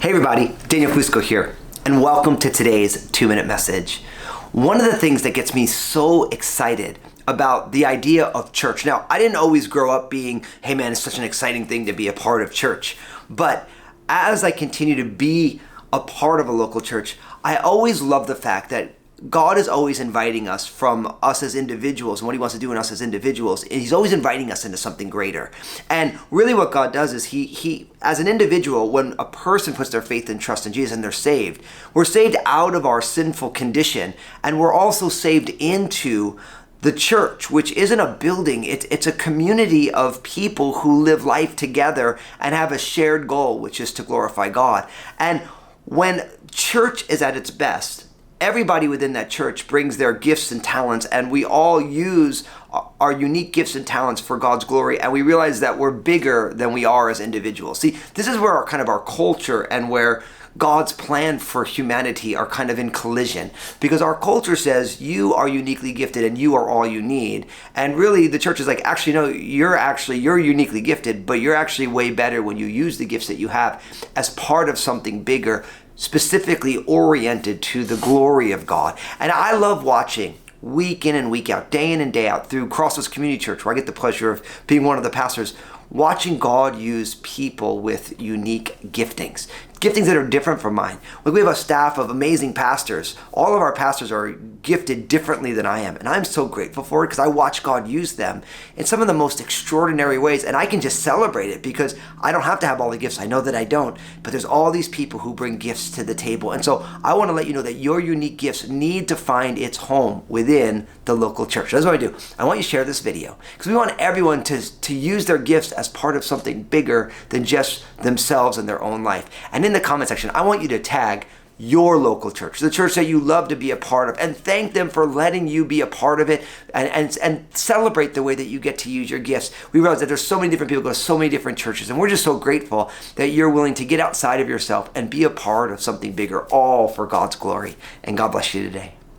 Hey everybody, Daniel Fusco here, and welcome to today's 2-minute message. One of the things that gets me so excited about the idea of church. Now, I didn't always grow up being, hey man, it's such an exciting thing to be a part of church. But as I continue to be a part of a local church, I always love the fact that God is always inviting us from us as individuals and what he wants to do in us as individuals. And he's always inviting us into something greater. And really what God does is he as an individual, when a person puts their faith and trust in Jesus and they're saved, we're saved out of our sinful condition. And we're also saved into the church, which isn't a building. It's a community of people who live life together and have a shared goal, which is to glorify God. And when church is at its best, everybody within that church brings their gifts and talents, and we all use our unique gifts and talents for God's glory, and we realize that we're bigger than we are as individuals. See, this is where our culture and where God's plan for humanity are kind of in collision, because our culture says you are uniquely gifted and you are all you need. And really the church is like, actually, no, you're uniquely gifted, but you're actually way better when you use the gifts that you have as part of something bigger, specifically oriented to the glory of God. And I love watching week in and week out, day in and day out through Crossroads Community Church, where I get the pleasure of being one of the pastors, watching God use people with unique giftings that are different from mine. Like, we have a staff of amazing pastors. All of our pastors are gifted differently than I am. And I'm so grateful for it because I watch God use them in some of the most extraordinary ways. And I can just celebrate it because I don't have to have all the gifts. I know that I don't. But there's all these people who bring gifts to the table. And so I want to let you know that your unique gifts need to find its home within the local church. That's what I do. I want you to share this video because we want everyone to use their gifts as part of something bigger than just themselves and their own life. And in the comment section, I want you to tag your local church, the church that you love to be a part of, and thank them for letting you be a part of it, and celebrate the way that you get to use your gifts. We realize that there's so many different people go to so many different churches, and we're just so grateful that you're willing to get outside of yourself and be a part of something bigger, all for God's glory. And God bless you today.